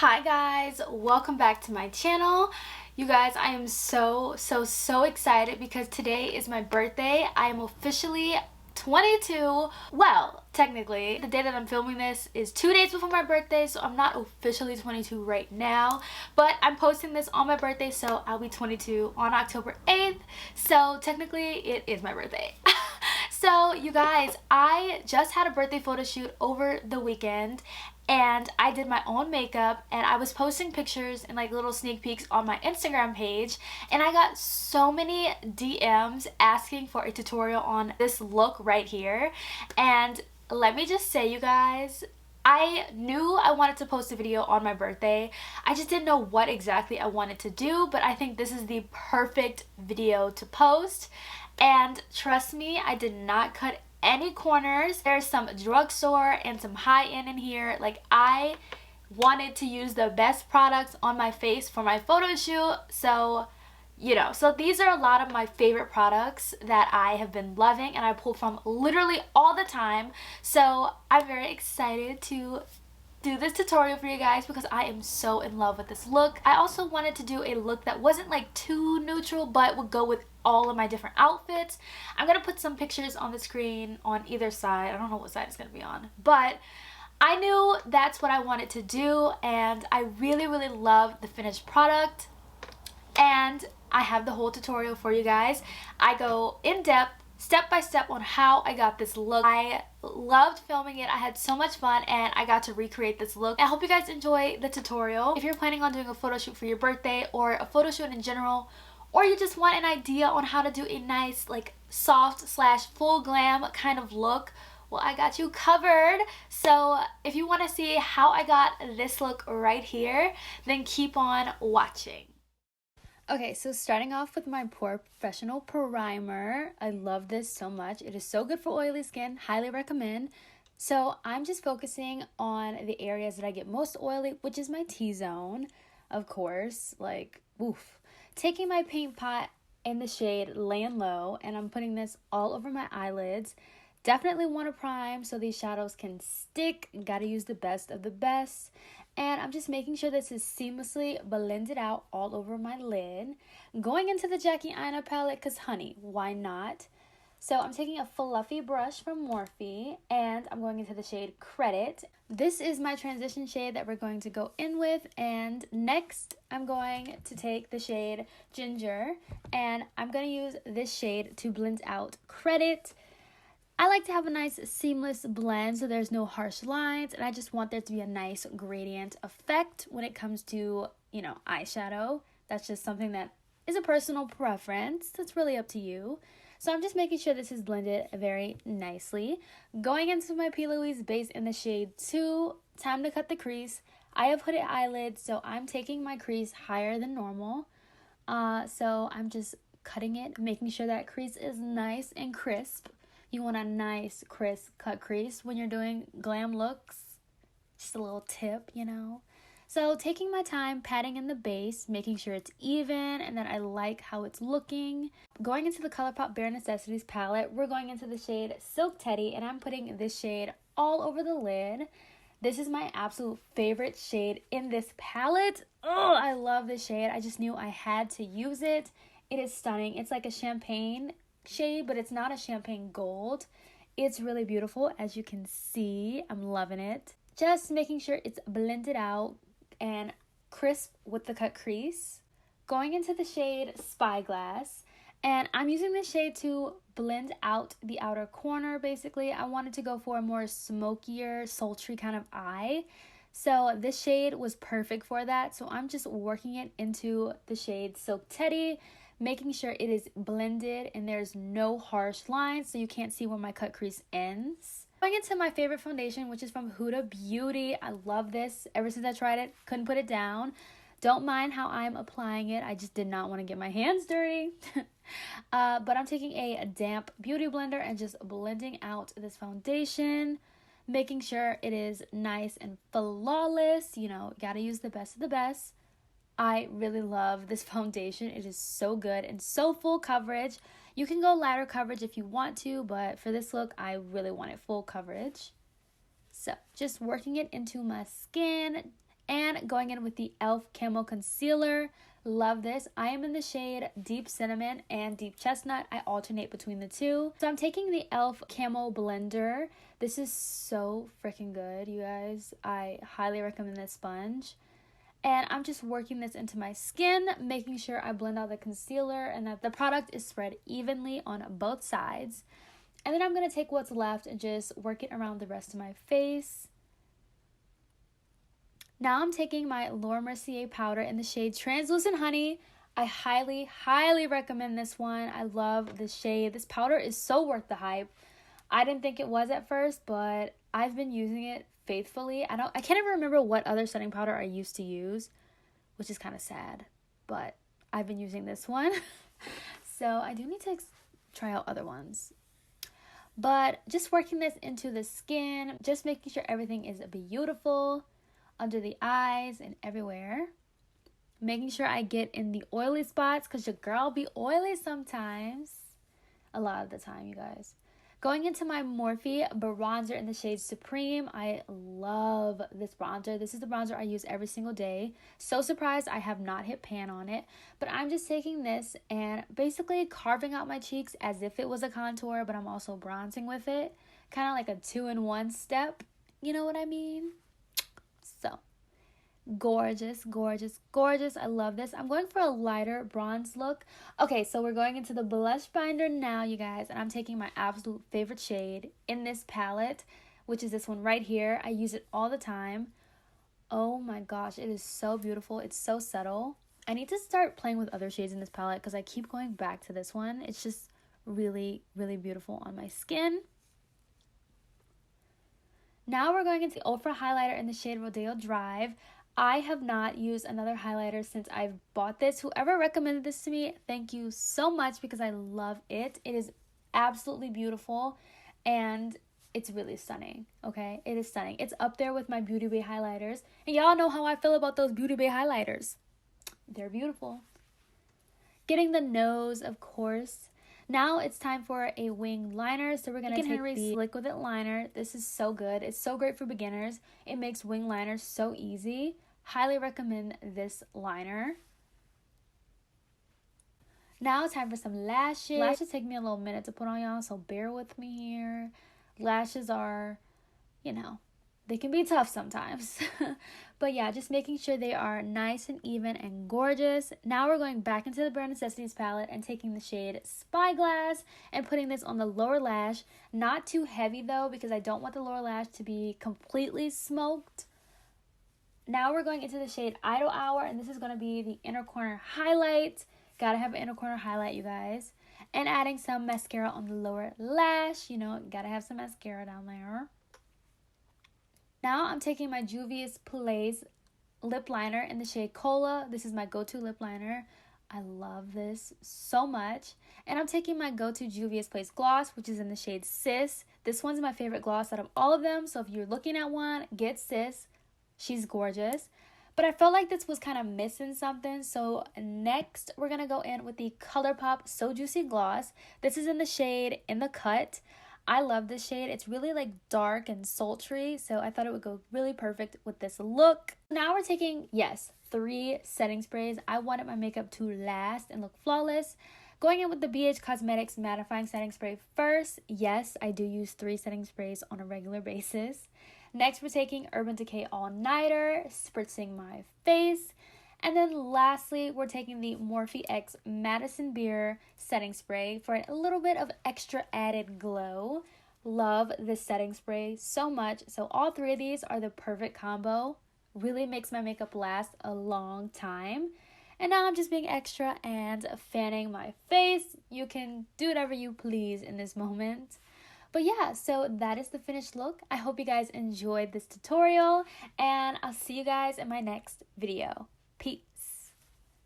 Hi guys, welcome back to my channel. You guys, I am so excited because today is my birthday. I am officially 22. Well, technically, the day that I'm filming this is 2 days before my birthday, so I'm not officially 22 right now, but I'm posting this on my birthday, so I'll be 22 on October 8th, so technically it is my birthday. So you guys, I just had a birthday photo shoot over the weekend and I did my own makeup and I was posting pictures and like little sneak peeks on my Instagram page, and I got so many DMs asking for a tutorial on this look right here. And let me just say, you guys, I knew I wanted to post a video on my birthday. I just didn't know what exactly I wanted to do, but I think this is the perfect video to post. And trust me, I did not cut any corners. There's some drugstore and some high-end in here. Like, I wanted to use the best products on my face for my photo shoot. So, so these are a lot of my favorite products that I have been loving and I pull from literally all the time. So I'm very excited to do this tutorial for you guys because I am so in love with this look. I also wanted to do a look that wasn't like too neutral but would go with all of my different outfits. I'm gonna put some pictures on the screen on either side. I don't know what side it's gonna be on, but I knew that's what I wanted to do, and I really love the finished product, and I have the whole tutorial for you guys. I go in depth, step by step, on how I got this look. I loved filming it. I had so much fun and I got to recreate this look. I hope you guys enjoy the tutorial. If you're planning on doing a photo shoot for your birthday or a photo shoot in general, or you just want an idea on how to do a nice like soft / full glam kind of look, well, I got you covered. So if you want to see how I got this look right here, then keep on watching. Okay, so starting off with my Pore Professional Primer. I love this so much. It is so good for oily skin. Highly recommend. So I'm just focusing on the areas that I get most oily, which is my T-zone, of course. Like, oof. Taking my paint pot in the shade Laying Low, and I'm putting this all over my eyelids. Definitely want to prime so these shadows can stick. Gotta use the best of the best. And I'm just making sure this is seamlessly blended out all over my lid. Going into the Jackie Aina palette because, honey, why not? So I'm taking a fluffy brush from Morphe and I'm going into the shade Credit. This is my transition shade that we're going to go in with. And next I'm going to take the shade Ginger and I'm going to use this shade to blend out Credit. I like to have a nice seamless blend so there's no harsh lines, and I just want there to be a nice gradient effect when it comes to, eyeshadow. That's just something that is a personal preference. That's really up to you. So I'm just making sure this is blended very nicely. Going into my P. Louise base in the shade 2, time to cut the crease. I have hooded eyelids, so I'm taking my crease higher than normal. So I'm just cutting it, making sure that crease is nice and crisp. You want a nice, crisp cut crease when you're doing glam looks. Just a little tip, So taking my time, patting in the base, making sure it's even and that I like how it's looking. Going into the ColourPop Bare Necessities palette, we're going into the shade Silk Teddy, and I'm putting this shade all over the lid. This is my absolute favorite shade in this palette. Oh, I love this shade. I just knew I had to use it. It is stunning. It's like a champagne shade, but it's not a champagne gold. It's really beautiful, as you can see. I'm loving it. Just making sure it's blended out and crisp with the cut crease. Going into the shade Spyglass, and I'm using this shade to blend out the outer corner. Basically, I wanted to go for a more smokier, sultry kind of eye. So this shade was perfect for that. So I'm just working it into the shade Silk Teddy, making sure it is blended and there's no harsh lines so you can't see where my cut crease ends. Going into my favorite foundation, which is from Huda Beauty. I love this. Ever since I tried it, couldn't put it down. Don't mind how I'm applying it. I just did not want to get my hands dirty. But I'm taking a damp beauty blender and just blending out this foundation, making sure it is nice and flawless. Gotta use the best of the best. I really love this foundation. It is so good and so full coverage. You can go lighter coverage if you want to, but for this look, I really wanted full coverage. So just working it into my skin And going in with the e.l.f. Camo Concealer. Love this. I am in the shade Deep Cinnamon and Deep Chestnut. I alternate between the two. So I'm taking the e.l.f. Camo Blender. This is so freaking good, you guys. I highly recommend this sponge. And I'm just working this into my skin, making sure I blend out the concealer and that the product is spread evenly on both sides. And then I'm going to take what's left and just work it around the rest of my face. Now I'm taking my Laura Mercier powder in the shade Translucent Honey. I highly, highly recommend this one. I love this shade. This powder is so worth the hype. I didn't think it was at first, but I've been using it faithfully. I can't even remember what other setting powder I used to use, which is kind of sad, but I've been using this one. So I do need to try out other ones. But just working this into the skin, just making sure everything is beautiful. Under the eyes and everywhere. Making sure I get in the oily spots because your girl be oily sometimes. A lot of the time, you guys. Going into my Morphe Bronzer in the shade Supreme. I love this bronzer. This is the bronzer I use every single day. So surprised I have not hit pan on it. But I'm just taking this and basically carving out my cheeks as if it was a contour. But I'm also bronzing with it. Kind of like a 2-in-1 step. You know what I mean? So, gorgeous, gorgeous, gorgeous. I love this. I'm going for a lighter bronze look. Okay, so we're going into the blush binder now, you guys. And I'm taking my absolute favorite shade in this palette, which is this one right here. I use it all the time. Oh my gosh, it is so beautiful. It's so subtle. I need to start playing with other shades in this palette because I keep going back to this one. It's just really, really beautiful on my skin. Now we're going into the Ulfra Highlighter in the shade Rodeo Drive. I have not used another highlighter since I've bought this. Whoever recommended this to me, thank you so much because I love it. It is absolutely beautiful and it's really stunning, okay? It is stunning. It's up there with my Beauty Bay highlighters. And y'all know how I feel about those Beauty Bay highlighters. They're beautiful. Getting the nose, of course. Now it's time for a wing liner. So we're going to take the Slick With It liner. This is so good. It's so great for beginners. It makes wing liners so easy. Highly recommend this liner. Now it's time for some lashes. Lashes take me a little minute to put on, y'all, so bear with me here. Lashes are, you know, they can be tough sometimes. But yeah, just making sure they are nice and even and gorgeous. Now we're going back into the Bare Necessities palette and taking the shade Spyglass and putting this on the lower lash. Not too heavy though, because I don't want the lower lash to be completely smoked. Now we're going into the shade Idle Hour, and this is going to be the inner corner highlight. Gotta have an inner corner highlight, you guys. And adding some mascara on the lower lash. You know, gotta have some mascara down there. Now I'm taking my Juvia's Place lip liner in the shade Cola. This is my go-to lip liner. I love this so much. And I'm taking my go-to Juvia's Place gloss, which is in the shade Sis. This one's my favorite gloss out of all of them. So if you're looking at one, get Sis. She's gorgeous. But I felt like this was kind of missing something. So next, we're going to go in with the ColourPop So Juicy Gloss. This is in the shade In the Cut. I love this shade. It's really like dark and sultry, so I thought it would go really perfect with this look. Now we're taking, yes, 3 setting sprays. I wanted my makeup to last and look flawless. Going in with the BH Cosmetics Mattifying Setting Spray first. Yes, I do use 3 setting sprays on a regular basis. Next, we're taking Urban Decay All Nighter, spritzing my face. And then lastly, we're taking the Morphe X Madison Beer setting spray for a little bit of extra added glow. Love this setting spray so much. So all 3 of these are the perfect combo. Really makes my makeup last a long time. And now I'm just being extra and fanning my face. You can do whatever you please in this moment. But yeah, so that is the finished look. I hope you guys enjoyed this tutorial. And I'll see you guys in my next video. Peace.